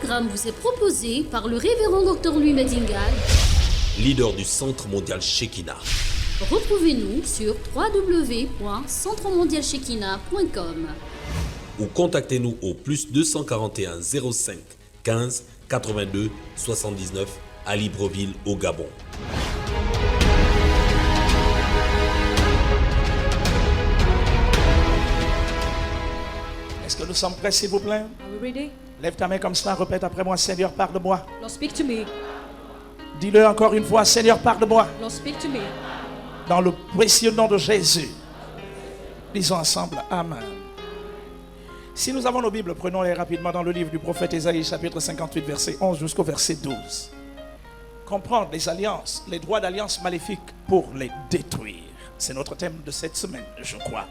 programme vous est proposé par le révérend Dr Louis Medingal, leader du Centre mondial Shekinah. Retrouvez-nous sur www.centremondialshekinah.com ou contactez-nous au plus 241 05 15 82 79 à Libreville au Gabon. Est-ce que nous sommes prêts, s'il vous plaît? Are we ready? Lève ta main comme cela, répète après moi. Seigneur, parle-moi. Lord, speak to me. Dis-le encore une fois. Seigneur, parle-moi. Lord, speak to me. Dans le précieux nom de Jésus. Disons ensemble, Amen. Si nous avons nos Bibles, prenons-les rapidement dans le livre du prophète Ésaïe, chapitre 58, verset 11 jusqu'au verset 12. Comprendre les alliances, les droits d'alliance maléfiques pour les détruire. C'est notre thème de cette semaine, je crois.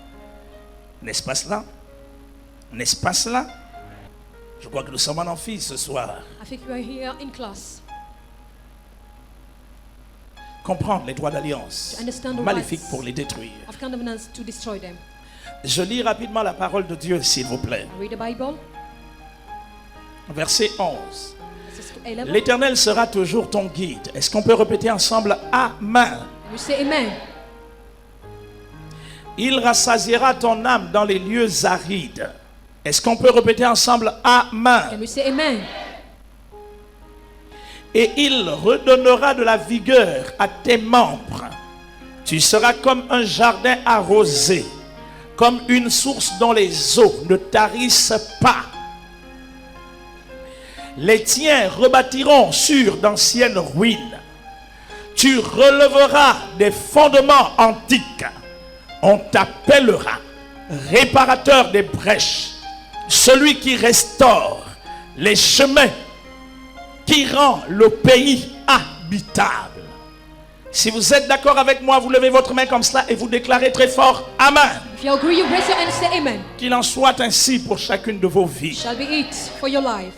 N'est-ce pas cela? N'est-ce pas cela? Je crois que nous sommes en amphi ce soir. I think we are here in class. Comprendre les droits d'alliance To understand the maléfiques rights pour les détruire. of covenants to destroy them. Je lis rapidement la parole de Dieu, s'il vous plaît. Read the Bible. Verset 11. Verses 11. L'Éternel sera toujours ton guide. Est-ce qu'on peut répéter ensemble Amen? We say amen. Il rassasiera ton âme dans les lieux arides. Est-ce qu'on peut répéter ensemble Amen? Can we say amen? Et il redonnera de la vigueur à tes membres. Tu seras comme un jardin arrosé, comme une source dont les eaux ne tarissent pas. Les tiens rebâtiront sur d'anciennes ruines. Tu releveras des fondements antiques. On t'appellera réparateur des brèches, celui qui restaure les chemins, qui rend le pays habitable. Si vous êtes d'accord avec moi, vous levez votre main comme cela et vous déclarez très fort Amen. If you agree, you raise your hand and say amen. Qu'il en soit ainsi pour chacune de vos vies. Shall be it for your life.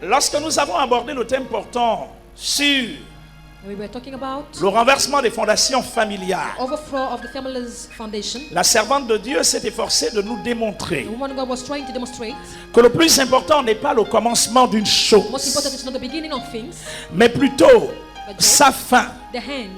Lorsque nous avons abordé le thème portant sur We were talking about le renversement des fondations familiales, overthrow of the family's foundation. la servante de Dieu s'est efforcée de nous démontrer The woman of God was trying to demonstrate que le plus important n'est pas le commencement d'une most chose, important is not the beginning of things, mais plutôt sa fin. the hand.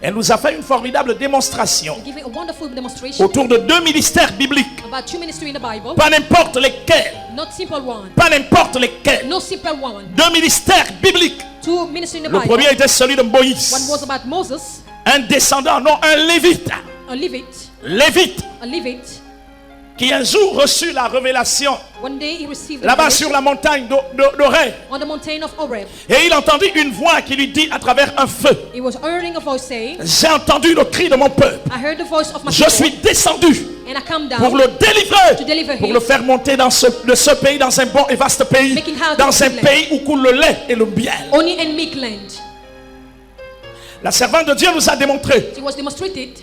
Elle nous a fait une formidable démonstration Giving a wonderful demonstration autour de deux ministères bibliques, about two ministries in the Bible. pas n'importe lesquels, Not simple one. pas n'importe lesquels, No simple one. deux ministères bibliques. Two ministries in the Le Bible. premier était celui de One Moïse, was about Moses, un descendant, non, un lévite, a Levite, qui un jour reçut la révélation One day he received the là-bas revelation sur la montagne d'Oreb. on the mountain of Horeb. Et il entendit une voix qui lui dit à travers un feu, He was hearing a voice saying, j'ai entendu le cri de mon peuple, I heard the voice of my je suis people, descendu and I come down pour le délivrer, to deliver pour him, le faire monter de ce pays dans un bon et vaste pays, Making how dans to un land. pays où coule le lait et le miel. only in meek land. La servante de Dieu nous a démontré It was demonstrated.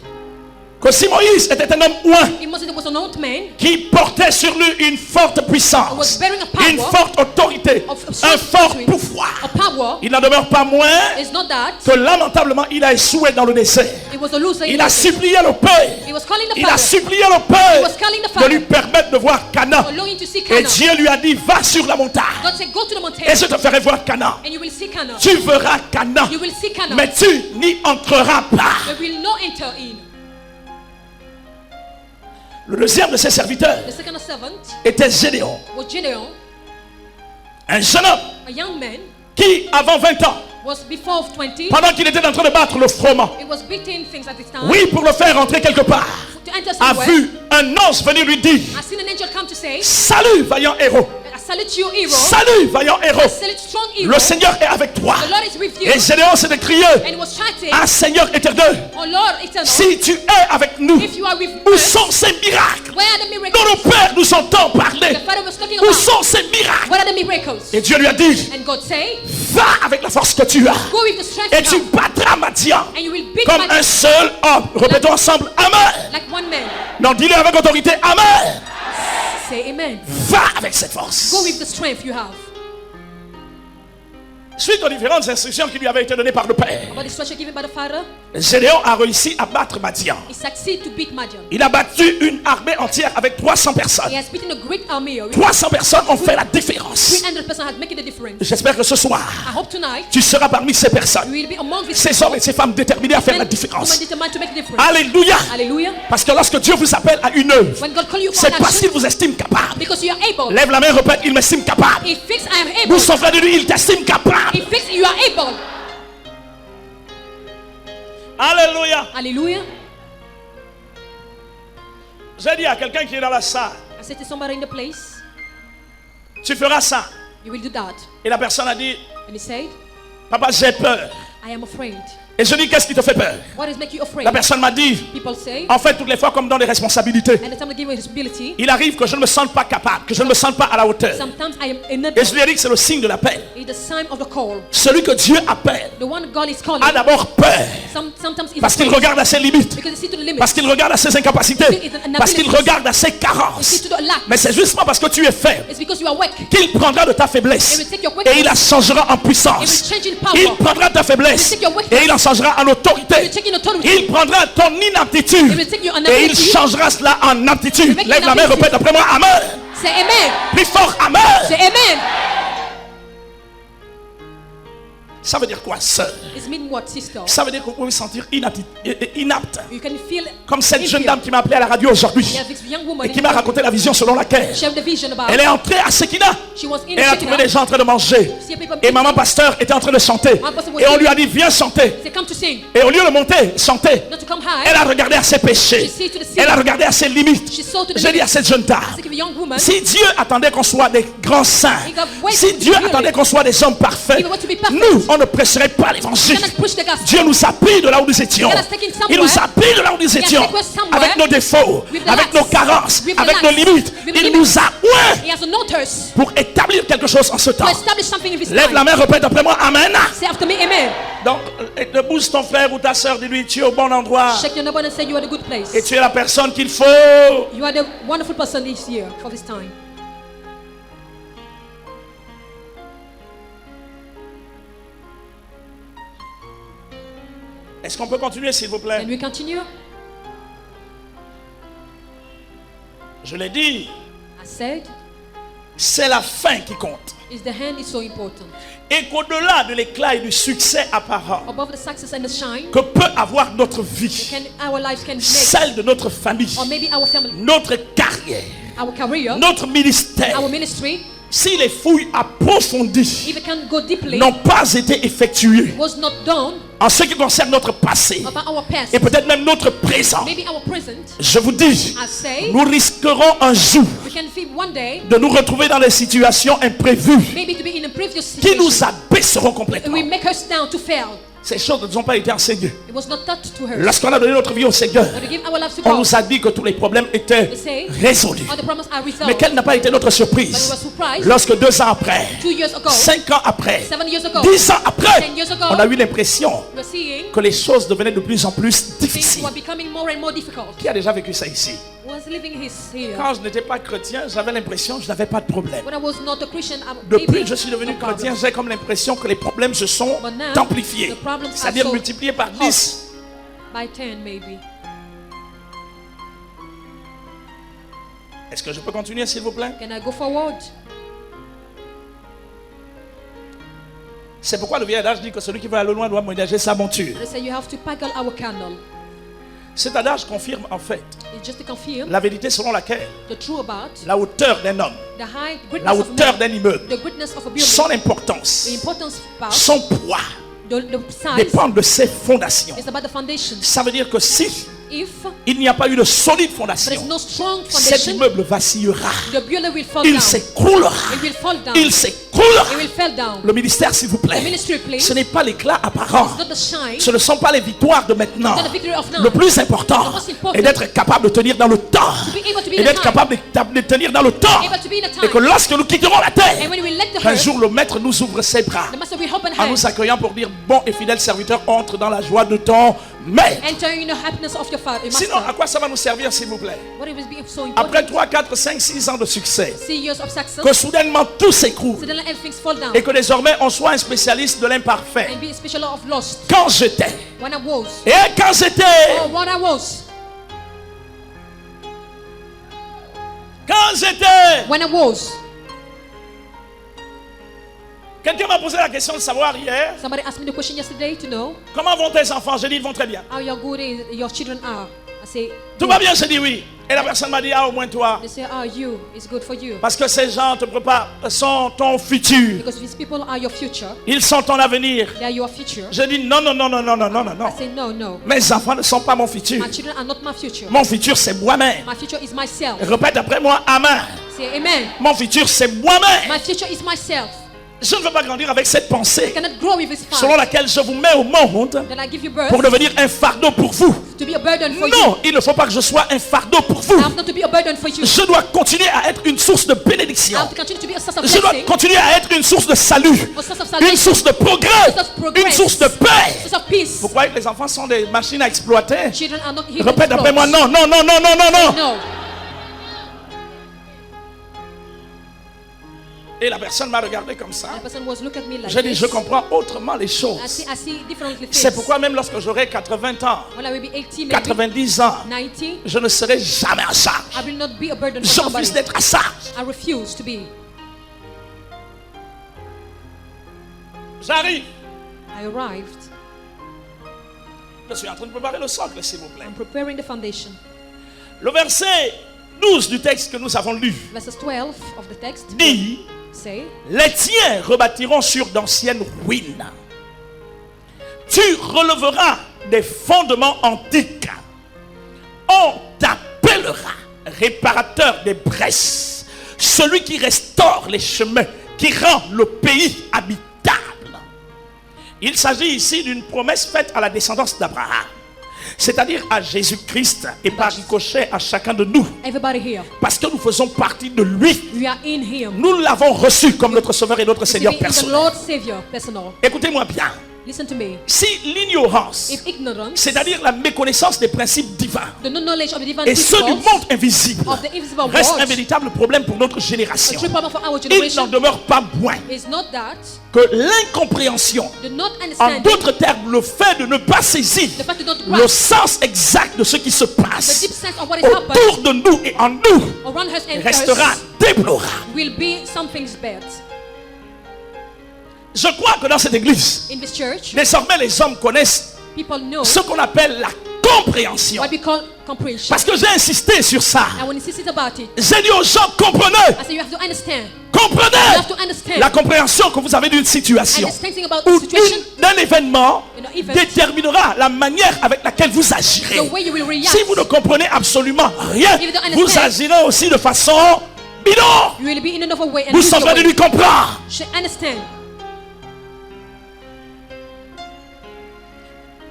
que si Moïse était un homme ouin Moses was an old man qui portait sur lui une forte puissance, was bearing a power, une forte autorité, of un fort strength, pouvoir, a power. il n'en demeure pas moins It's not that. que lamentablement il a échoué dans le désert. It was a loser. Il a supplié le Père, He was calling the il a Father. supplié le He Père was calling the de Father. lui permettre de voir Canaan. For longing to see Et Canaan. Dieu lui a dit, va sur la montagne God said, go to the mountain et je te ferai voir Canaan. and you will see Canaan. Tu verras Canaan, You will see Canaan. mais tu n'y entreras pas. But will not enter in. Le deuxième de ses serviteurs The second servant était Gédéon, was Gideon, un jeune homme a young man, qui, avant 20 ans, was before 20. pendant qu'il était en train de battre le froment, It was beating things at this time. oui, pour le faire entrer quelque part, To enter a somewhere. vu un ange venir lui dire, I seen an angel come to say, salut vaillant héros, I salute you, hero. salut vaillant héros, I salute strong hero. le Seigneur est avec toi. The Lord is with you. Et Gédéon s'est crié, And he was shouting, ah Seigneur éternel, oh Lord eternal, si tu es avec nous, if you are with où us, sont ces miracles where are the dont miracles? nos pères nous entendent parler? The Father was talking Où about, sont ces miracles? what are the miracles? Et Dieu lui a dit, And God say, va avec la force que tu as go with the strength et you tu have, battras Madian and you will beat comme my un seul homme. Répétons ensemble, Amen. like one man. Non, dis-le avec autorité, Amen. Say amen. Va avec cette force. Go with the strength you have. Suite aux différentes instructions qui lui avaient été données par le Père, About the instruction given by the Father, Gédéon a réussi à battre Madian. he succeeded to beat Madian. Il a battu une armée entière avec 300 personnes. He has beaten a great army. 300 personnes ont fait la différence. 300 persons have made the difference. J'espère que ce soir, I hope tonight tu seras parmi ces personnes, you will be among these ces hommes et ces femmes déterminés à faire la men, différence. women determined to make the difference. Alléluia. Hallelujah. Parce que lorsque Dieu vous appelle à une œuvre, When God call you for c'est an parce qu'il action, vous estime capable. because you are able. Lève la main, répète, il m'estime capable. He thinks I am Nous able. sommes frères de lui, il t'estime capable. He thinks you are able. Alléluia. Hallelujah. J'ai dit à quelqu'un qui est dans la salle, I said to somebody in the place, tu feras ça. you will do that. Et la personne a dit, And he said, papa, j'ai peur. I am afraid. Et je dis, qu'est-ce qui te fait peur? What is making you afraid? La personne m'a dit, People say, en fait, toutes les fois comme dans des responsabilités, and the time they give me responsibility, il arrive que je ne me sente pas capable, que je ne me sente pas à la hauteur. sometimes I am Et unable. je lui ai dit que c'est le signe de l'appel. It's the sign of the call. Celui que Dieu appelle The one God is calling. a d'abord peur, Sometimes he's parce qu'il afraid regarde à ses limites, because he sees to the limit. parce qu'il regarde à ses incapacités, parce qu'il regarde à ses He sees carences. to the lack. Mais c'est justement parce que tu es faible It's because you are weak. qu'il prendra de ta faiblesse He will take your et il la weakness. changera en He puissance. will change in power. Il prendra ta faiblesse et il en changera en He autorité. will take in authority. Il prendra ton He inaptitude will take your et il inability. changera cela en aptitude. Make Lève la main, inability. répète après moi, Amen. Say amen. Plus fort, Amen. Say amen. Ça veut dire quoi, sœur? It's mean what, sister? Ça veut dire que vous pouvez vous sentir inapte. You can feel Comme cette jeune inferior. dame qui m'a appelé à la radio aujourd'hui You have this young woman et qui m'a raconté la vision selon laquelle she had the vision about. elle est entrée à Sekina. She was in Et elle a trouvé Shekinah. des gens en train de manger. See people Et maman pasteur était en train de chanter. Et on lui a dit, viens chanter. Say come to sing, Et au lieu de monter, chanter, not to come high. elle a regardé à ses péchés. She sees to the sin. Elle a regardé à ses limites. She saw to the J'ai dit à cette jeune dame, Say, give a young woman. si Dieu attendait qu'on soit des grands saints, He got way si to Dieu be attendait really. qu'on soit des hommes parfaits, He want to be perfect. nous, on ne prêcherait pas l'évangile. Cannot push the gospel. Dieu nous a pris de là où nous étions. He has taken somewhere. Il nous a pris de là où nous étions. taken us somewhere. Avec nos défauts, With the avec lacks. nos carences, With the avec nos lacks. limites. With the Il limits. nous a oint He has anointed us pour établir quelque chose en ce temps. to establish something in this Lève time. la main, répète après moi, Amen. Say after me, amen. Donc, te pousse ton frère ou ta soeur, dis-lui, tu es au bon endroit. Shake your neighbor and say you are the good place. Et tu es la personne qu'il faut. You are the wonderful person this year for this time. Est-ce qu'on peut continuer, s'il vous Can plaît? we continue? Je l'ai dit, I said, c'est la fin qui compte. is the hand is so important. Et qu'au-delà de l'éclat et du succès apparent Above the success and the shine, que peut avoir notre vie, our lives can make, celle de notre famille, or maybe our family, notre carrière, our career, notre ministère, our ministry, si les fouilles approfondies if it can go deeply, n'ont pas été effectuées was not done en ce qui concerne notre passé about our past, et peut-être même notre présent, maybe our present, je vous dis, I say, nous risquerons un jour we can feel one day, de nous retrouver dans des situations imprévues maybe to be in a previous qui situation, nous abaisseront complètement. we make us down to fail. Ces choses ne nous ont pas été enseignées. It was not taught to her. Lorsqu'on a donné notre vie au Seigneur, But we give our lives to on God. nous a dit que tous les problèmes étaient They say, résolus. all the problems are Mais resolved. quelle n'a pas été notre But we surprise were surprised. lorsque 2 ans après, 2 years ago, 5 ans après, 7 years ago, 10 ans après, 10 years ago, on a eu l'impression we're seeing que les choses devenaient de plus en plus things difficiles. were becoming more and more difficult. Qui a déjà vécu ça ici? Was living his here. Quand je n'étais pas chrétien, j'avais l'impression que je n'avais pas de problème. When I was not a Christian, Depuis maybe que je suis devenu no problem. chrétien, j'ai comme l'impression que les problèmes se sont But now, amplifiés. the problems are C'est-à-dire so multipliés par hot. 10. By 10 maybe. Est-ce que je peux continuer, s'il vous plaît? Can I go forward? C'est pourquoi le vieil adage dit que celui qui veut aller loin doit ménager sa monture. They say you have to paddle our candle. Cet adage confirme en fait It's just to confirm la vérité selon laquelle the true about la hauteur d'un homme, the high la greatness of hauteur man, d'un immeuble, the greatness of a building, son importance, the importance part, son poids the size dépendent de ses fondations. is about the foundation. Ça veut dire que si If il n'y a pas eu de solide there is fondation, no strong cet foundation, immeuble vacillera, the building will fall il down. s'écroulera, It will fall down. il s'écroulera. It will fall down. Le ministère, s'il vous The plaît, ministry, please. ce n'est pas l'éclat apparent, It's not the shine. ce ne sont pas les victoires de maintenant. It's not the victory of now. Le plus important The most important est d'être capable de tenir dans le temps To be able to be et in the d'être time. capable de tenir dans le temps, Able to be in the et que time. lorsque nous quitterons la terre, And when we let the qu'un earth, jour le maître nous ouvre ses bras the master will open en nous hands. accueillant pour dire bon et fidèle serviteur, entre dans la joie de ton maître. Enter in the happiness of your father, Sinon, master. à quoi ça va nous servir, s'il vous plaît? What it will be so Après important. 3, 4, 5, 6 ans de succès, 6 years of success. que soudainement tout s'écroule, Suddenly everything fall down. Et que désormais on soit un spécialiste de l'imparfait. And be a special of lost. Quand j'étais. When I was. Et quand j'étais. Oh, what I was. Quand j'étais. When I was. Quelqu'un m'a posé la question de savoir hier. Somebody asked me the question yesterday to know Comment vont tes enfants? J'ai dit ils vont très bien. how your good is, your children are. I say, Tout va bien, j'ai dit oui. Et la personne m'a dit au moins toi. they say, you, it's good for you. Parce que ces gens te préparent, sont ton futur. Because these people are your future. Ils sont ton avenir. They are your future. Je dis non. I say, no. Mes enfants ne sont pas mon futur. My children are not my future. Mon futur c'est moi-même. My future is myself. Répète après moi, amen. Say amen. Mon futur c'est moi-même. My future is myself. Je ne veux pas grandir avec cette I pensée cannot grow with this selon fact laquelle je vous mets au monde that I give you birth pour devenir un fardeau pour vous. to be a burden for you. Non, il ne faut pas que je sois un fardeau pour vous. I have not to be a burden for you. Je dois continuer à être une source de I bénédiction. have to continue to be a source of Je dois blessing, continuer à être une source de salut, a source of une salvation, source de progrès, source of progress, une source de a paix. source of peace. Vous croyez que les enfants sont des machines à exploiter? Children are not here. Répète après moi, non. No. Et la personne m'a regardé comme ça. The person was look at me like J'ai dit, this. je comprends autrement les choses. I see differently things. C'est pourquoi même lorsque j'aurai 80 ans, When I will be 80, maybe 90 ans, 90, je ne serai jamais à charge. I will not be a burden for Je somebody. refuse d'être à charge. I refuse to be. J'arrive. I arrived. Je suis en train de préparer le socle, s'il vous plaît. I'm preparing the foundation. Le verset 12 du texte que nous avons lu Verses 12 of the text dit: say, les tiens rebâtiront sur d'anciennes ruines. Tu releveras des fondements antiques. On t'appellera réparateur des bresses, celui qui restaure les chemins, qui rend le pays habitable. Il s'agit ici d'une promesse faite à la descendance d'Abraham, c'est-à-dire à Jésus-Christ et par ricochet à chacun de nous, everybody here, parce que nous faisons partie de lui. we are in Him. Nous l'avons reçu comme notre Sauveur et notre To Seigneur be in the personnel. Lord Savior, personal. Écoutez-moi bien. Listen to me. Si l'ignorance, If ignorance, c'est-à-dire la méconnaissance des principes divins the knowledge of the divine et ceux du principles monde invisible of the invisible reste world, un véritable problème pour notre a génération, true problem for our il n'en generation demeure pas moins is not that que l'incompréhension, the not en understanding, d'autres termes, le fait de ne pas saisir the fact to not le grasp sens exact de ce qui se the passe deep sense of what is happening autour de nous et en nous around us and restera us déplorable. will be something's bad. Je crois que dans cette église, In this church, désormais les hommes connaissent people know ce qu'on appelle la compréhension. what we call comprehension. Parce que j'ai insisté sur ça. I want to insist about it. J'ai dit aux gens, comprenez, I say you have to understand. You comprenez have to understand. la compréhension que vous avez d'une situation Understanding about ou the situation, d'un événement you know, event, déterminera la manière avec laquelle vous agirez. the way you will react. Si vous ne comprenez absolument rien, If you don't vous understand, agirez aussi de façon bidon. You will be in another way and Vous easier semblez de way. lui comprendre. Should understand.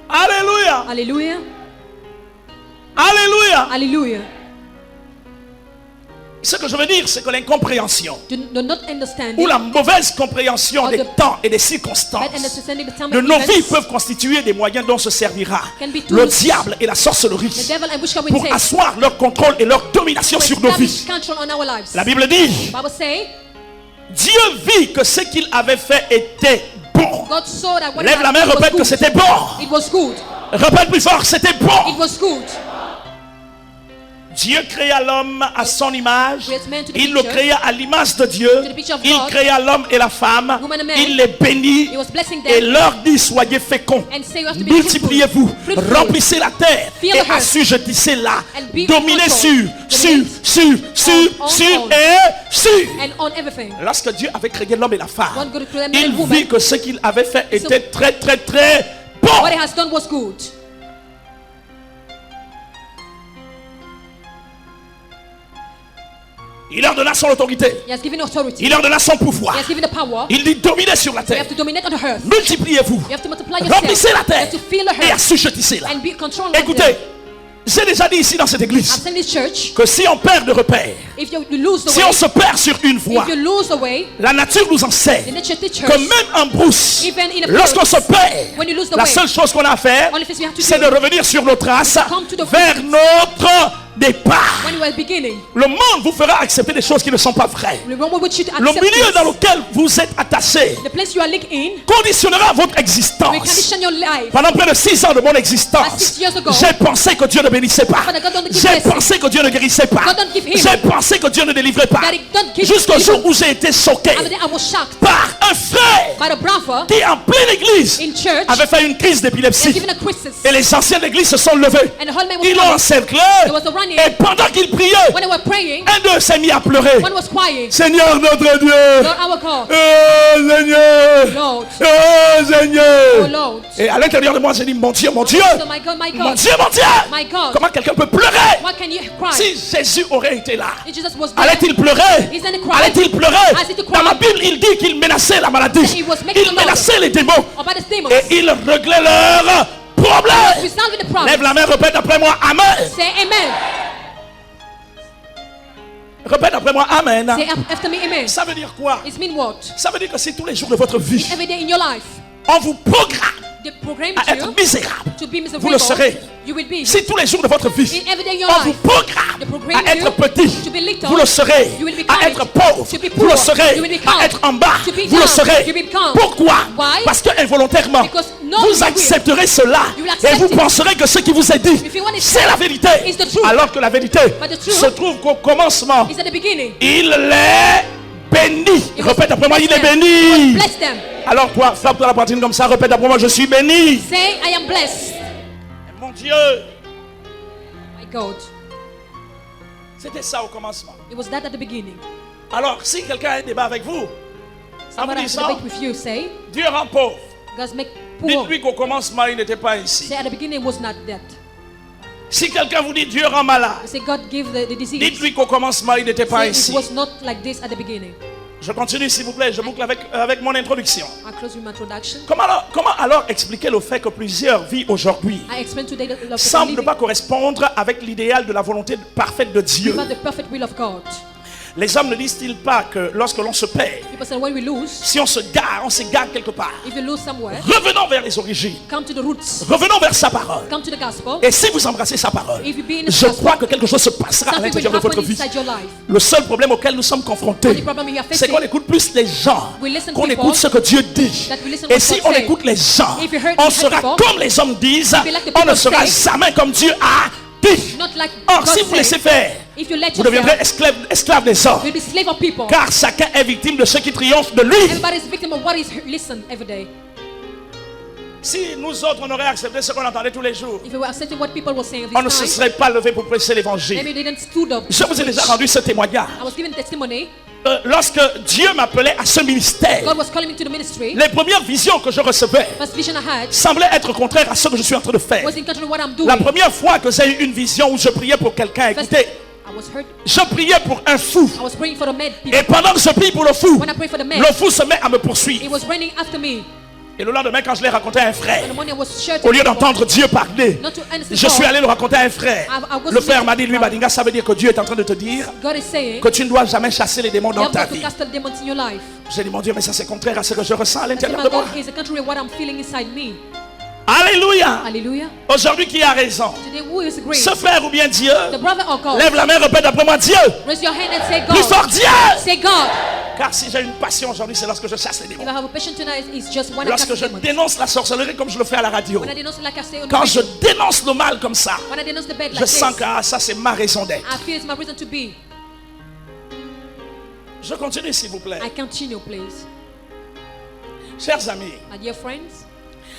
Alléluia. Hallelujah. Alléluia. Hallelujah. Ce que je veux dire, c'est que l'incompréhension Do not understanding, ou la mauvaise compréhension Or des the temps et des bad circonstances understanding the time de of nos events, vies peuvent constituer des moyens dont se servira Can be le tools. diable et la the sorcellerie devil and witchcraft will pour take asseoir leur contrôle et leur domination to sur nos establish vies. control on our lives. La Bible dit, Bible say, Dieu vit que ce qu'il avait fait était bon. God saw that what Lève he la had main, done répète que was good. c'était bon. It was good. Répète plus fort, c'était It bon. was good. Dieu créa l'homme à son image. Creates man to the Il le picture. créa à l'image de Dieu. To the picture of Il God. créa l'homme et la femme. Woman and man. Il les bénit He was blessing et them leur dit, soyez féconds. and say you have to be Multipliez-vous, fruitful, remplissez la terre Fill et the earth. assujettissez-la. And be Dominez fruitful. sur On et sur. and on everything. Lorsque Dieu avait créé l'homme et la femme, God could create man il and woman. vit que ce qu'il avait fait était très très très bon. What he has done was good. Il leur donna son autorité. He has given authority. Il leur donna son He pouvoir. has given the power. Il dit, dominez sur la You terre. have to dominate on the earth. Multipliez-vous. You have to multiply yourself. Remplissez la You terre have to fill the et earth assujettissez-la. and be controlled. of Écoutez, them. j'ai déjà dit ici dans cette I'm église saying this church, que si on perd de repères, if you lose the si way, on se perd sur une voie, if you lose the way, la nature nous the enseigne nature teaches que même en brousse, Even in a lorsqu'on se perd, when you lose the la way, seule chose qu'on a à faire, only thing we have to c'est do de revenir sur nos traces come to the vers notre départ, when you were beginning, le monde vous fera accepter des choses qui ne sont pas vraies. the one which you Le accept milieu this. dans lequel vous êtes attaché The place you are linked in conditionnera votre will existence. condition your life. Pendant près de 6 ans de mon As existence, 6 years ago, j'ai pensé que Dieu ne bénissait pas. Father God don't give J'ai blessing. pensé que Dieu ne guérissait pas. God don't give healing. J'ai pensé que Dieu ne délivrait pas. That he don't give Jusqu'au jour deliverance. où j'ai été choqué And then I was shocked par un frère by the brother qui, en pleine église, in church avait fait une crise and d'épilepsie. given a crisis. Et les anciens de l'église se sont levés. And the whole man was Ils l'ont running. encerclé. There was a running. Et pendant qu'ils priaient, When they were praying, un d'eux s'est mis à pleurer. one was crying, Seigneur notre Dieu. Lord our God, Oh Seigneur. Lord, Oh oh Seigneur. Lord. Et à l'intérieur de moi, j'ai dit, mon Dieu, mon Dieu. So my God, my Mon God, Dieu, mon Dieu. my God. Comment quelqu'un peut pleurer? What can you cry? Si Jésus aurait été là, If Jesus was there, allait-il pleurer? Isn't it cry? Allait-il pleurer? Has it to cry? Dans ma Bible, il dit qu'il menaçait la maladie. He was making Il a menaçait les démons. about the demons. Et il réglait leurs problèmes. Resolve the problem. Lève la main, répète après moi, Amen. Say amen. Répète après moi, Amen. Say after me amen. Ça veut dire quoi? It means what? Ça veut dire que si tous les jours de votre vie, Every day in your life, on vous programme they program à être you misérable, to be miserable. vous le serez. You will be. Si tous les jours de votre vie, In every day in your on vous life, programme they program à être you petit, to be little, vous le serez. you will become À être it. pauvre, To be vous le poor, serez. you will become. À être en bas, To be vous le down, serez. you will become. Pourquoi? Why? Parce que involontairement, Because knowing vous you will. accepterez cela You will et accept vous it. penserez que ce qui vous est dit, If you want it c'est la vérité. it's the truth. Alors que la vérité But the truth se trouve qu'au commencement, is at the beginning. il est béni. It was Répète après moi, il est bless them. béni. Bless them. Alors toi, frappe-toi la poitrine comme ça, répète après moi, je suis béni. Say I am blessed. Mon Dieu, My God. c'était ça au commencement. It was that at the beginning. Alors, si quelqu'un a un débat avec vous, en vous Somebody has a disant, debate with you. Say Dieu rend pauvre, God's make poor. dites-lui qu'au commencement, il n'était pas ainsi. Say at the beginning it was not that. Si quelqu'un vous dit Dieu rend malade, Say God gave the disease. dites-lui qu'au commencement, il n'était pas Say ainsi. it was not like this at the beginning. Je continue, s'il vous plaît, je boucle avec mon introduction. I close with my introduction. Comment alors expliquer le fait que plusieurs vies aujourd'hui I explain today the love semblent ne living pas correspondre avec l'idéal de la volonté parfaite de Dieu? without the perfect will of God. Les hommes ne disent-ils pas que lorsque l'on se perd, People say when we lose, si on s'égare quelque part, if you lose somewhere, revenons vers les origines, come to the roots, revenons vers sa parole. come to the gospel. Et si vous embrassez sa parole, If you be in the je gospel, crois que quelque chose se passera à something will l'intérieur de votre happen vie. inside your life. Le seul problème auquel nous sommes confrontés, Only problem you are c'est facing, qu'on écoute plus les gens, We listen qu'on people, écoute ce que Dieu dit. that we listen Et what si God on say. écoute les gens, If you heard on the sera people, comme les hommes disent, be like the on ne people sera say, jamais comme Dieu a dit. not like Or, God si vous laissez said. faire, If you let vous deviendrez yourself, esclave des hommes. you'll be slave of people. Car chacun est victime de ceux qui triomphent de lui. Everybody's victim of what is listen every day. Si nous autres, on aurait accepté ce qu'on entendait tous les jours, If you were accepting what people were saying on ne this se time, serait pas levé pour prêcher maybe l'évangile. you didn't stood up. Je vous ai déjà rendu ce témoignage. I was giving testimony. Lorsque Dieu m'appelait à ce ministère, God was calling me to the ministry. les premières visions que je recevais First vision I had semblaient être contraires à ce que je suis en train de faire. was in control of what I'm doing. La première fois que j'ai eu une vision où je priais pour quelqu'un, First, écoutez, I was hurt. je priais pour un fou. I was praying for the mad people. Et pendant que je prie pour le fou, When I pray for the man, le fou se met à me it poursuivre. was running after me. Et le lendemain, quand je l'ai raconté à un frère, And the morning I was shouting. au lieu d'entendre Dieu parler, Not to understand je suis God. allé le raconter à un frère. Le frère m'a dit, lui, Badinga, ça veut dire que Dieu est en train de te dire God is saying, que tu ne dois jamais chasser les démons you dans have ta got to vie. cast the demons in your life. J'ai dit, mon Dieu, mais ça c'est contraire à ce que je ressens à I said, l'intérieur my de moi. God is a contrary what I'm feeling inside me. Alléluia. Hallelujah. Aujourd'hui, qui a raison? Today, who is great? Ce frère ou bien Dieu? The brother or God? Lève la main, répète après moi, Dieu. Raise your hand and say Plus fort, God. Dieu. Say God. Car si j'ai une passion aujourd'hui, c'est lorsque je chasse les If démons. I have a passion tonight, it's just when I Lorsque cast je demons. dénonce la sorcellerie comme je le fais à la radio. When I denounce like I say on the Quand je radio. dénonce le mal comme ça, When I denounce the bad je like sens this. que ça c'est ma raison d'être. I feel it's my reason to be. Je continue s'il vous plaît. I continue, please. Chers amis, My dear friends,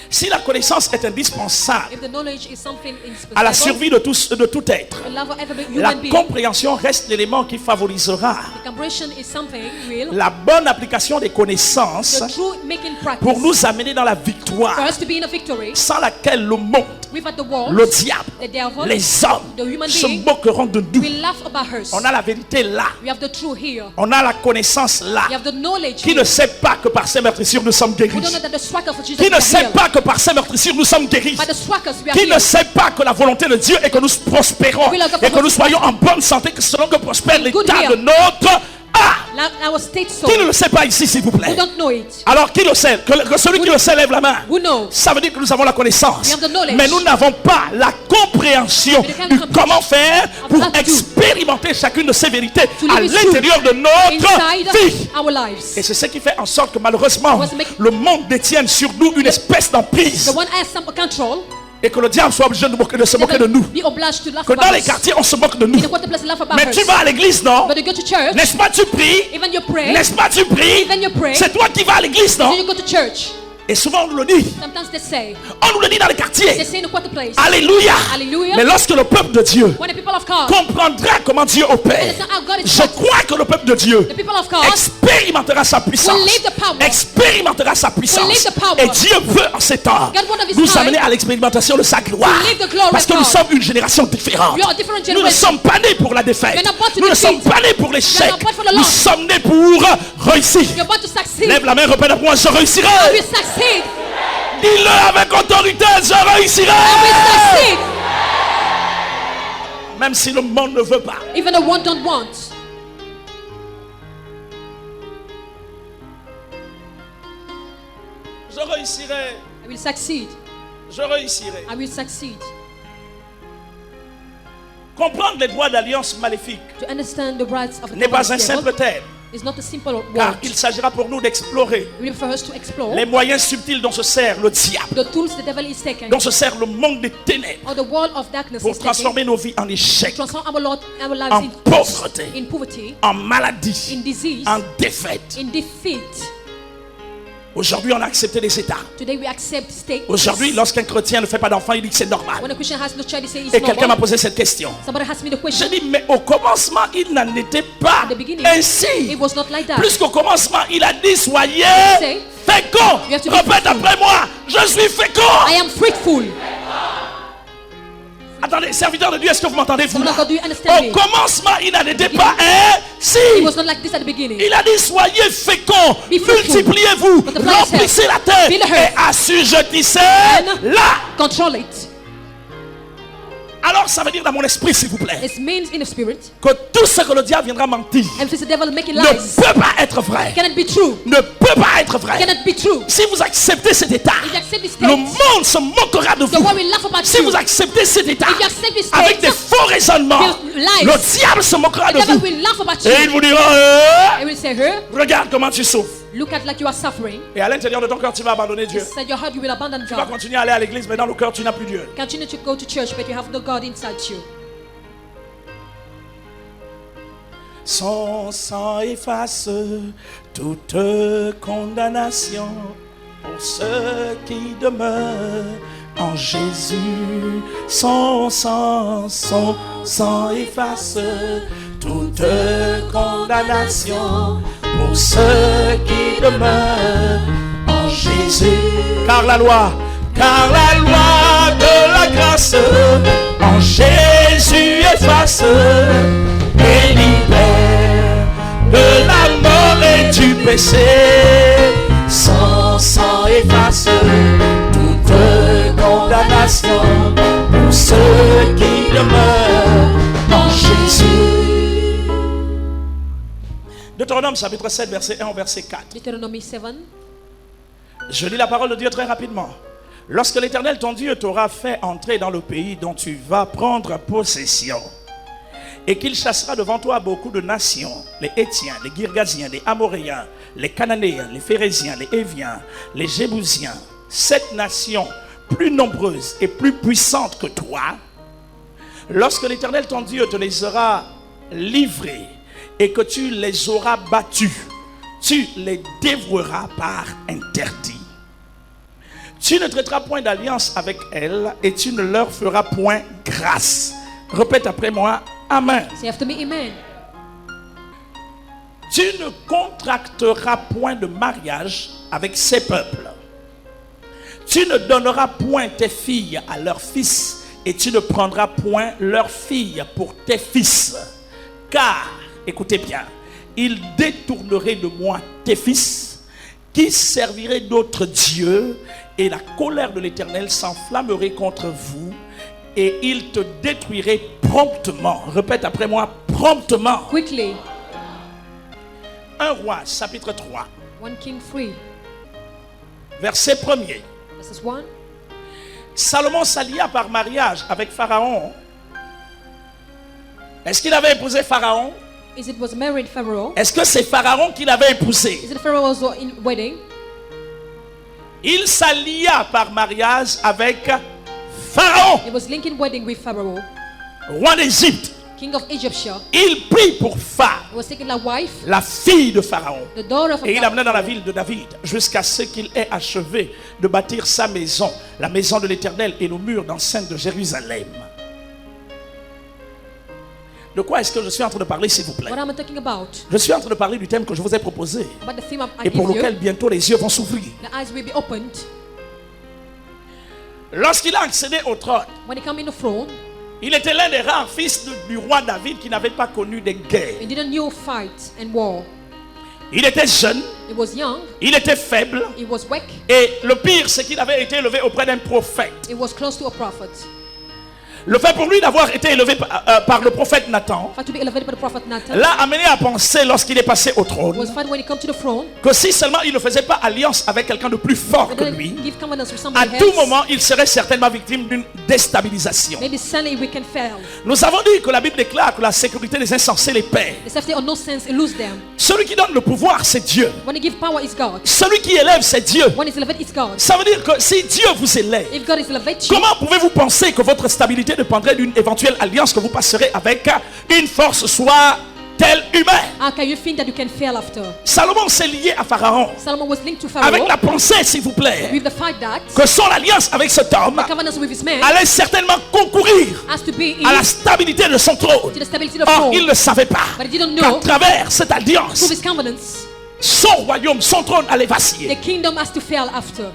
si la connaissance est indispensable if the knowledge is something à la indispensable, survie de tout être, the love of every la human being, compréhension reste l'élément qui favorisera the comprehension is something real. la bonne application des connaissances The true making practice pour nous amener dans la for victoire, us to be in a victory sans laquelle le monde, without the world, le diable, the devil, les hommes the human se being moqueront de nous. will laugh about us. On a la vérité là, We have the truth here. on a la connaissance là. We have the knowledge Qui here. ne sait pas que par ces meurtrissures nous sommes guéris? We don't know that the strike of Jesus Qui ne we are sait healed. pas que par ces meurtrissures nous sommes guéris? By the strikers we are Qui ne healed. sait pas que la volonté de Dieu est que nous prospérons et que nous soyons en bonne santé selon que prospère Good l'état health. de notre âme? Our state soul. Qui ne le sait pas ici, s'il vous plaît? Who don't know it? Alors, qui le sait? Que celui qui le sait lève la main. Who knows? Ça veut dire que nous avons la connaissance. We have the knowledge. Mais nous n'avons pas la compréhension We can't de comprehend comment faire pour how to do. expérimenter chacune de ces vérités To à live it l'intérieur de notre Inside vie. our lives. Et c'est ce qui fait en sorte que malheureusement, What's make- le monde détienne sur nous une espèce d'emprise. The one has some control. Et que le diable soit obligé de se moquer de nous. Be obliged to laugh Que about dans les us. quartiers, on se moque de nous. In the quarter place, laugh about Mais us. tu vas à l'église, non? But you go to church. N'est-ce pas, tu pries? Even you pray. N'est-ce pas, tu pries? Even you pray. C'est toi qui vas à l'église, non? Then you go to church. Et souvent, on nous le dit. Sometimes they say. On nous le dit dans les They quartiers. say in the quarter place. Alléluia. Hallelujah. Mais lorsque le peuple de Dieu When the people of God. comprendra comment Dieu opère, Understand how God is je working. crois que le peuple de Dieu The people of God. expérimentera sa puissance, Will live the power. expérimentera sa puissance. Will live the power. Et Dieu veut en ces temps God one of his nous time amener à l'expérimentation de sa gloire. to live the glory Parce que of nous God. sommes une génération différente. We are a different Nous ne generation. sommes pas nés pour la défaite. We're not born to Nous ne defeat. sommes pas nés pour l'échec. We're not born for the Nous loss. sommes nés pour réussir. You're about to succeed. Lève la main, répète après moi, je réussirai. I will succeed. Dis-le avec autorité, je réussirai. I will succeed. Même si le monde ne veut pas. Even the one don't want. Je réussirai. I will succeed. Je réussirai. I will succeed. Comprendre les droits d'alliance maléfiques To understand the rights of the n'est pas un covenant simple devil thème, is not a simple car word. il s'agira pour nous d'explorer We need for us to explore les moyens subtils dont se sert le diable, the tools the devil is taking, dont se sert le monde des ténèbres or the world of darkness pour is taking, transformer nos vies en échec, transform our lives en in pauvreté, in poverty, en maladie, in disease, en défaite. in defeat. Aujourd'hui, on a accepté les états. Today we accept state. Aujourd'hui, lorsqu'un chrétien ne fait pas d'enfant, il dit que c'est normal. When a Christian has no child, he says it's Et quelqu'un m'a normal. posé cette question. Somebody asked me the J'ai question. dit, mais au commencement, il n'en était pas At the beginning, ainsi. it was not like that. Plus qu'au commencement, il a dit, soyez Say, féconds. you have to be Répète fruitful. après moi, je suis fécond. I am fruitful. Attendez, serviteur de Dieu, est-ce que vous m'entendez, vous? Son of God, do you understand Au me? commencement, il n'en était pas ainsi. It was not like this at the beginning. Il a dit, soyez féconds, Be fruitful. multipliez-vous, Multiply remplissez yourself. la terre Fill the et earth. assujettissez-la. Control it. Alors, ça veut dire dans mon esprit, s'il vous plaît, It means in the spirit. que tout ce que le diable viendra mentir And if it's the devil making ne lies, peut pas être vrai. cannot be true. Ne peut pas être vrai. Cannot be true. Si vous acceptez cet état, If you accept this le state, monde se moquera de the vous. world will laugh about Si you. vous acceptez cet état If you accept this avec state, des faux raisonnements, with lies, le diable se moquera the de devil vous. will laugh about Et il you. vous dira, I will say, her, regarde comment tu souffres. look at like you are suffering. Et à l'intérieur de ton cœur, tu vas abandonner Dieu. Inside your heart, you will abandon Tu vas God. continuer à aller à l'église, mais dans le cœur, tu n'as plus Dieu. Continue to go to church, but you have no God inside you. Son sang efface toute condamnation pour ceux qui demeurent en Jésus. Son sang efface toute condamnation pour ceux qui demeurent en Jésus. Car la loi de la grâce en Jésus efface et libère de la mort et du péché. Son sang efface toute condamnation pour ceux qui demeurent en Jésus. Deutéronome chapitre 7 verset 1 au verset 4. Deuteronomy 7. Je lis la parole de Dieu très rapidement. Lorsque l'Éternel ton Dieu t'aura fait entrer dans le pays dont tu vas prendre possession, et qu'il chassera devant toi beaucoup de nations, les Hétiens, les Girgasiens, les Amoréens, les Cananéens, les Phérésiens, les Éviens, les Jébusiens, 7 nations plus nombreuses et plus puissantes que toi, lorsque l'Éternel ton Dieu te les aura livrées et que tu les auras battus, tu les dévoueras par interdit. Tu ne traiteras point d'alliance avec elles et tu ne leur feras point grâce. Répète après moi, amen. Say after me, amen. Tu ne contracteras point de mariage avec ces peuples. Tu ne donneras point tes filles à leurs fils et tu ne prendras point leurs filles pour tes fils. Car, écoutez bien, ils détourneraient de moi tes fils qui serviraient d'autres dieux et la colère de l'Éternel s'enflammerait contre vous et il te détruirait promptement. Répète après moi, promptement. Quickly. 1 Roi, chapitre 3, 1 King 3, verset 1er. verses 1. Salomon s'allia par mariage avec Pharaon. Est-ce qu'il avait épousé Pharaon? Is it was married Pharaoh? Est-ce que c'est Pharaon qui l'avait épousé? Is it Pharaoh also in wedding? Il s'allia par mariage avec Pharaon, He was linking wedding with Pharaoh, roi d'Égypte. king of Egyptia. Il prit pour femme He was taking a wife, la fille de Pharaon. the daughter of Et il l'amena dans la Pharaoh. ville de David jusqu'à ce qu'il ait achevé de bâtir sa maison, la maison de l'Éternel et nos murs d'enceinte de Jérusalem. De quoi est-ce que je suis en train de parler, s'il vous plaît? What am I talking about? Je suis en train de parler du thème que je vous ai proposé About the theme I et pour give lequel you. bientôt les yeux vont s'ouvrir. The eyes will be opened. Lorsqu'il a accédé au trône, When he came in the throne, il était l'un des rares fils du roi David qui n'avait pas connu de guerre. he didn't know fight and war. Il était jeune, He was young, il était faible he was weak, et le pire c'est qu'il avait été élevé auprès d'un prophète. he was close to a prophet. Le fait pour lui d'avoir été élevé par le prophète Nathan For to be elevated by the prophet Nathan, l'a amené à penser lorsqu'il est passé au trône was found when he came to the throne, que si seulement il ne faisait pas alliance avec quelqu'un de plus fort but que then lui, give covenants with à somebody tout else, moment il serait certainement victime d'une déstabilisation. maybe suddenly we can fail. Nous avons dit que la Bible déclare que la sécurité des insensés les perd. The safety or no sense, he lose them. Celui qui donne le pouvoir, c'est Dieu. When he give power is God. Celui qui élève, c'est Dieu. When he's elevated is God. Ça veut dire que si Dieu vous élève, If God is elevated you, comment pouvez-vous penser que votre stabilité dépendrait d'une éventuelle alliance que vous passerez avec une force soit telle humaine? how can you think that you can fail after? Salomon s'est lié à Pharaon Solomon was linked to avec Pharaoh la pensée, s'il vous plaît, with the fact that que son alliance avec cet homme the covenants with his man allait certainement concourir has to be à la in stabilité de son trône. to the stability of Or, throne. il ne savait pas But he didn't qu'à know travers cette alliance, through his covenants, son royaume, son trône allait vaciller. the kingdom has to fail after.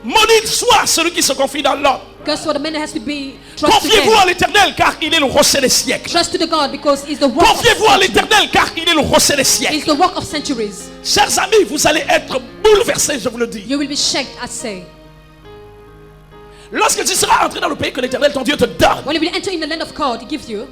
Maudit soit celui qui se confie dans l'homme. Because what the man has to be trust to Confiez-vous en God. l'Éternel car il est le rocher des siècles. Trust to the God because he's the rock of Confiez-vous en centuries. l'Éternel car il est le rocher des He's siècles. the rock of centuries. Chers amis, vous allez être bouleversés, je vous le dis. You will be shaken, I say. Lorsque tu seras entré dans le pays que l'Éternel ton Dieu te donne When you will enter in the land of God, he gives you,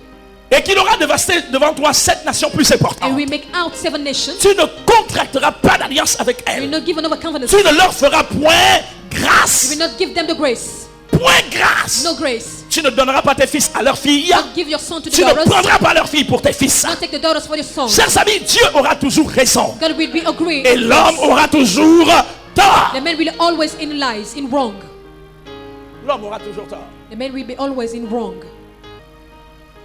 et qu'il aura dévasté devant toi 7 nations plus importantes, and we make out 7 nations. tu ne contracteras pas d'alliance avec You will elles. not give another covenant. Tu ne leur feras point You grâce. will not give them the grace. Point grâce. No grace. Tu ne donneras pas tes fils à leurs filles. Not give your son to the Tu ne daughters. prendras pas leurs filles pour tes fils. Not take the daughters for your son. Chers amis, Dieu aura toujours raison. God will be agree. Et l'homme aura toujours tort. The man will always in lies, in wrong. L'homme aura toujours tort. The man will be always in wrong.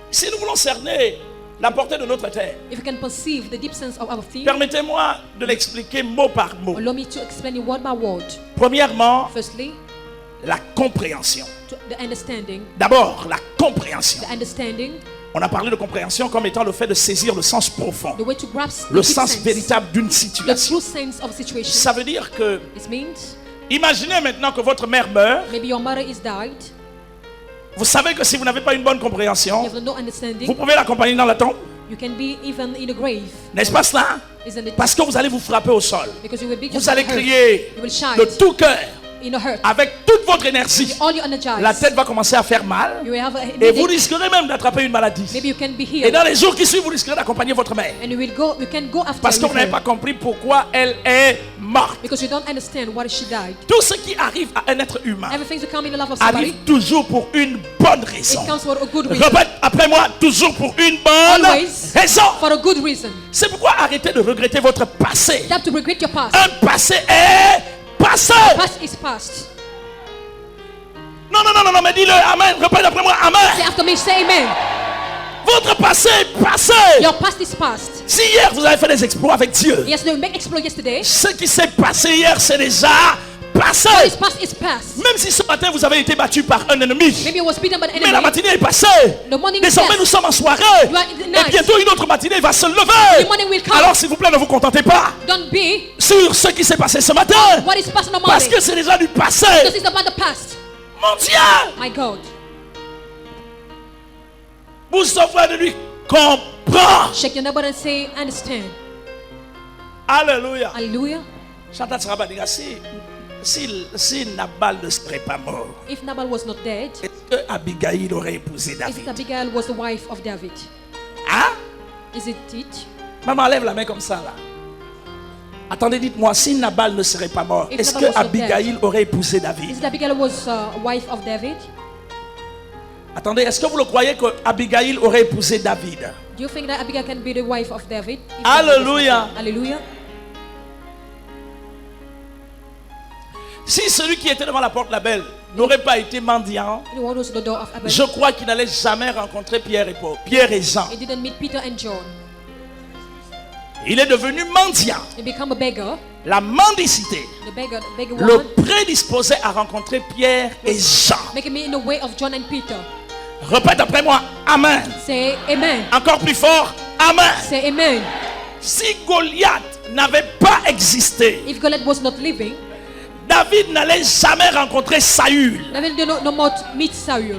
Si nous voulons cerner la portée de notre terre, If you can perceive the deep sense of our theme, permettez-moi de l'expliquer mot par mot. allow me to explain it word by word. Premièrement, Firstly, la compréhension. the understanding. D'abord, la compréhension. The understanding, On a parlé de compréhension comme étant le fait de saisir le sens profond, the way to grasp the le deep sens sense, véritable d'une the situation. true sense of a situation. Ça veut dire que, It means imaginez maintenant que votre mère meurt. maybe your mother is died. Vous savez que si vous n'avez pas une bonne You compréhension, have no vous understanding. pouvez l'accompagner dans la tombe. You can be even in the grave, N'est-ce pas cela? isn't it? Parce que vous allez vous frapper au sol. Because you will be Vous just allez hurt. crier You will shout de tout cœur, in a hurt. avec toute votre énergie. All you energize. La tête va commencer à faire mal. You will have a Et vous headache. risquerez même d'attraper une maladie. Maybe you can be Et healed. dans les jours qui suivent, vous risquerez d'accompagner votre mère. And you can go after Parce que vous with n'avez her. pas compris pourquoi elle est morte. Because you don't understand why she died. Tout ce qui arrive à un être humain Everything to come in the life of somebody, arrive toujours pour une bonne raison. it comes for a good reason. Répète après moi, toujours pour une bonne Always. raison. For a good reason. C'est pourquoi arrêtez de regretter votre passé. You have to regret your past. Un passé est passé. Past is past. Non, mais dis-le, amen. Répète après moi, Say amen. after me, say amen. Votre passé est passé. Your past is past. Si hier vous avez fait des exploits avec Dieu, Yes, no, make exploit yesterday. ce qui s'est passé hier, c'est déjà passé. What is past is past. Même si ce matin vous avez été battu par un ennemi, Maybe I was beaten by the mais la enemy. matinée est passée. The morning is Désormais past. nous sommes en soirée. You are in the Et night. bientôt une autre matinée va se lever. The morning will come. Alors s'il vous plaît, ne vous contentez pas Don't be sur ce qui s'est passé ce matin. what is past in the Parce morning. que c'est déjà du passé. This is about the past. Mon Dieu, My God. vous offrez de lui comprends. Shake your neighbor and say, understand. Alléluia. Hallelujah. Chantal Saraba dit, si Nabal ne serait pas mort, If Nabal was not dead, est-ce que Abigail aurait épousé is it David? Abigail was the wife of David? Hein? Is it it? Maman, lève la main comme ça là. Attendez, dites-moi, si Nabal ne serait pas mort, If est-ce Nabal que was not Abigail aurait épousé David? Is it Abigail was wife of David? Attendez, est-ce que vous le croyez que Abigail aurait épousé David? Do you think that Abigail can be the wife of David? If Hallelujah. Hallelujah. Si celui qui était devant la porte, la belle, n'aurait pas été mendiant, Anyone who's at the door of Abel, je crois qu'il n'allait jamais rencontrer Pierre et Paul, Pierre et Jean. he didn't meet Peter and John. Il est devenu mendiant. He became a beggar. La mendicité The beggar le woman, prédisposait à rencontrer Pierre et Jean. making me in the way of John and Peter. Répète après moi, Amen. Say amen. Encore plus fort, Amen. Say amen. Si Goliath n'avait pas existé, If Goliath was not living, David n'allait jamais rencontrer Saül. David did not no more meet Saul.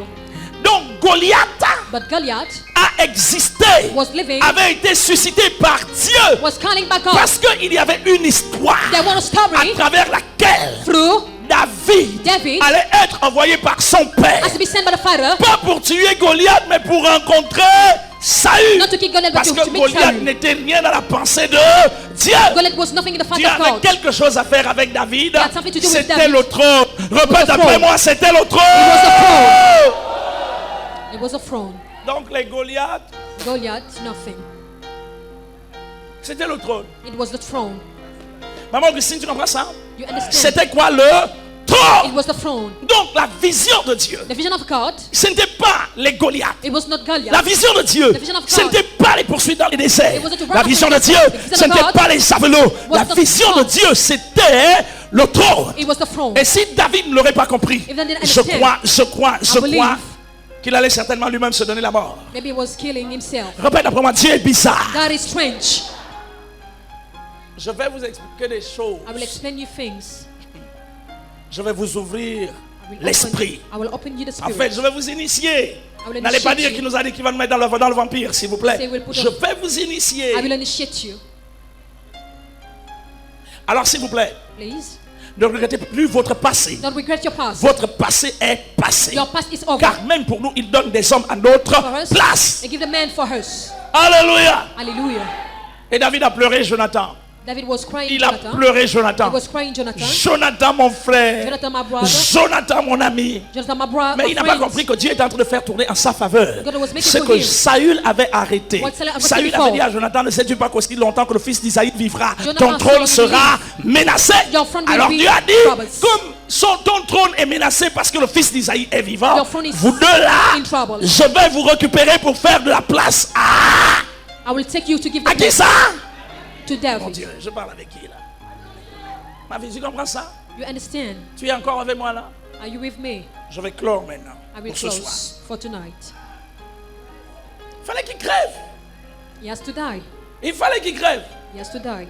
Donc Goliath But Goliath a existé, was living, avait été suscité par Dieu, was calling back God. parce qu'il y avait une histoire There was a story à travers laquelle through David allait être envoyé par son père, has to be sent by the Father, pas pour tuer Goliath, mais pour rencontrer Saül. not to kill Goliath, but Parce to que meet Goliath Saul. n'était rien dans la pensée de Dieu. Goliath was nothing in the Dieu Father of avait God. quelque chose à faire avec David. had something to do with C'était David. le trône. Répète the après throne. moi, c'était le was trône. It was a throne. Donc les Goliaths, Goliath, nothing. c'était le trône. It was the throne. Maman Augustine, tu comprends ça? You understand? C'était quoi le It trône? was the throne. Donc la vision de Dieu, The vision of God, ce n'était pas les Goliaths. it was not Goliath. La vision de Dieu, The vision of ce God. n'était pas les poursuites dans les déserts. It wasn't to run La vision de after Dieu, the vision ce of n'était God pas les javelots. was La the vision de throne. Dieu, c'était le trône. It was the throne. Et si David ne l'aurait pas compris, If they didn't je understand, crois believe. qu'il allait certainement lui-même se donner la mort. Maybe he was killing himself. Répète après moi, Dieu est bizarre. God is strange. Je vais vous expliquer des choses. I will explain you things. Je vais vous ouvrir I will l'esprit. I will open you the En spirit. fait, je vais vous initier. I will N'allez pas initiate dire you. qu'il nous a dit qu'il va nous mettre dans le vampire, s'il vous plaît. Say we'll put Je us- vais vous initier. I will initiate you. Alors, s'il vous plaît, Please. ne regrettez plus votre passé. Don't regret your past. Votre passé est passé. Your past is over. Car même pour nous, il donne des hommes à notre For us, place. and give the man for us. Alléluia. Hallelujah. Et David a pleuré Jonathan. David was crying Il a Jonathan. pleuré He Jonathan. was crying Jonathan. Jonathan, mon frère. Jonathan, my brother. Jonathan, mon ami. Jonathan, my brother. Mais il n'a pas compris que Dieu est en train de faire tourner en sa faveur God was making ce for que him. Saül avait arrêté. What Saul had Saül before. avait dit à Jonathan, ne sais-tu pas qu'aussi longtemps que le fils d'Isaïe vivra, Jonathan ton trône said, sera menacé. Your throne will Alors be Dieu a dit, troubled. comme ton trône est menacé parce que le fils d'Isaïe est vivant, Your throne is vous deux là, in trouble. je vais vous récupérer pour faire de la place I will take you to give à the qui place ça? to Mon David. Dieu, je parle avec qui là? Ma vie, tu comprends ça? You understand? Tu es encore avec moi là? Are you with me? Je vais clore maintenant I will pour ce soir. close for tonight. Il fallait qu'il crève. He has to die. Il fallait qu'il crève. He has to die.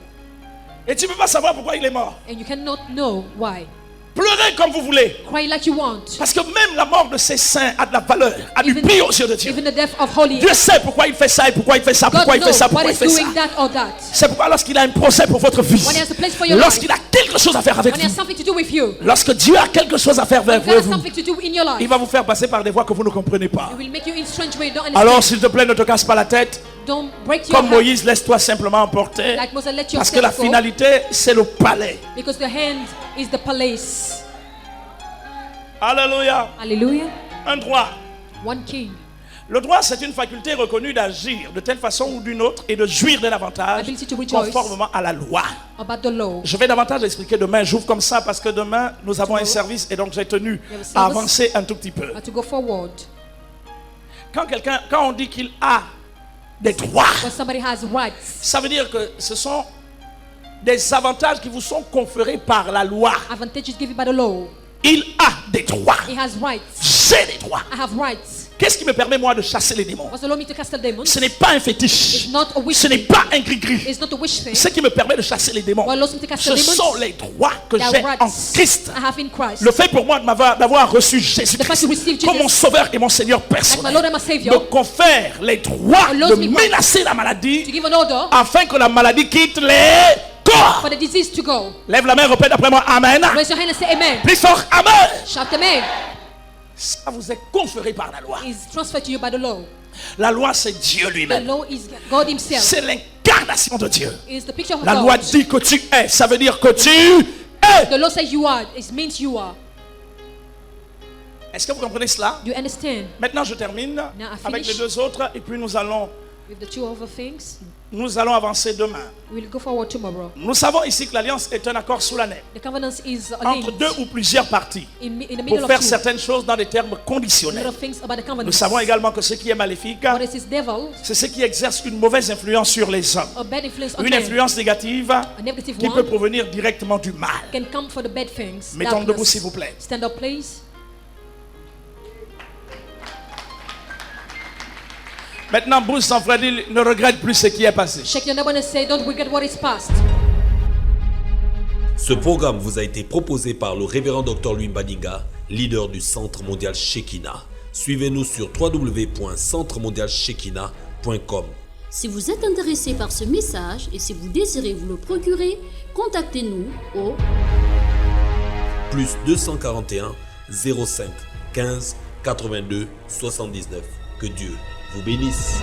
Et tu ne peux pas savoir pourquoi il est mort. And you cannot know why. Pleurez comme vous voulez. Cry like you want. Parce que même la mort de ces saints a de la valeur, a du Even- prix aux yeux de Dieu. Even the death of holy. Dieu sait pourquoi il fait ça et pourquoi il fait ça, God pourquoi il fait knows ça, what pourquoi il is fait ça. doing that or that. C'est pourquoi lorsqu'il a un procès pour votre vie, When he has a place for your lorsqu'il life. a quelque chose à faire avec When he has vous, something to do with you. lorsque Dieu a quelque chose à faire When avec God has vous, something to do in your life. il va vous faire passer par des voies que vous ne comprenez pas. It will make you in strange way. Don't understand. Alors s'il te plaît, ne te casse pas la tête. Don't break your Comme heart. Moïse, laisse-toi simplement emporter. Like Moses, let Parce que la yourself go. finalité, c'est le palais. Because the hand is the palace. Alléluia. Hallelujah. Un droit. One king. Le droit, c'est une faculté reconnue d'agir de telle façon ou d'une autre et de jouir d'un avantage Ability to rejoice. conformément à la loi. About the law. Je vais davantage expliquer demain. J'ouvre comme ça parce que demain, nous avons un service et donc j'ai tenu à avancer un tout petit peu. To go forward. Quand on dit qu'il a des droits, When somebody has rights. ça veut dire que ce sont des avantages qui vous sont conférés par la loi. Advantages given by the law. Il a des droits. He has rights. J'ai des droits. I have rights. Qu'est-ce qui me permet moi de chasser les démons? What's allow me to cast the demons? Ce n'est pas un fétiche. It's not a wish Ce n'est thing. pas un gris-gris. It's not a wish thing. Ce qui me permet de chasser les démons, What allows me to cast the ce demons? sont les droits que They are j'ai en rights Christ. I have in Christ. Le fait pour moi d'avoir reçu The fact to Jésus-Christ receive comme mon Jesus sauveur et mon Seigneur as my personnel Lord and my Savior. me confère les droits Allows de me menacer la To maladie give an order afin que la maladie quitte les corps. for the disease to go. Lève la main, répète après moi, Amen. Raise your hand and say amen. Plus fort, Amen. Shout amen. Ça vous est conféré par la loi. Is transferred to you by the law. La loi, c'est Dieu The lui-même. law is God himself. C'est l'incarnation de Dieu. It's the picture of La God. loi dit que tu es. Ça veut dire que tu es. The law says you are. It means you are. Est-ce que vous comprenez cela? You understand? Maintenant, je termine I avec les finish. deux autres et puis nous allons With the two other things, avancer demain. we'll go forward tomorrow. Nous savons ici que l'alliance est un accord solennel The covenant is a entre link deux ou plusieurs parties in the pour middle of faire two. certaines choses dans des termes A lot conditionnels. of things about the covenant. Nous savons également que ce qui est maléfique, What is this devil? c'est ce qui exerce une mauvaise influence sur les hommes. A bad influence on Une men. influence négative A negative qui peut one provenir directement du mal. can come for the bad things. Mettons Darkness. debout, s'il vous plaît. Stand up, please. Maintenant, bouge son frère, dit, ne regrette plus ce qui est passé. Shake your neighbor and say, don't regret what is past. Ce programme vous a été proposé par le révérend Dr Louis Mbadinga, leader du Centre mondial Shekinah. Suivez-nous sur www.centremondialshekinah.com. Si vous êtes intéressé par ce message et si vous désirez vous le procurer, contactez-nous au Plus 241 05 15 82 79. Que Dieu vous bénisse.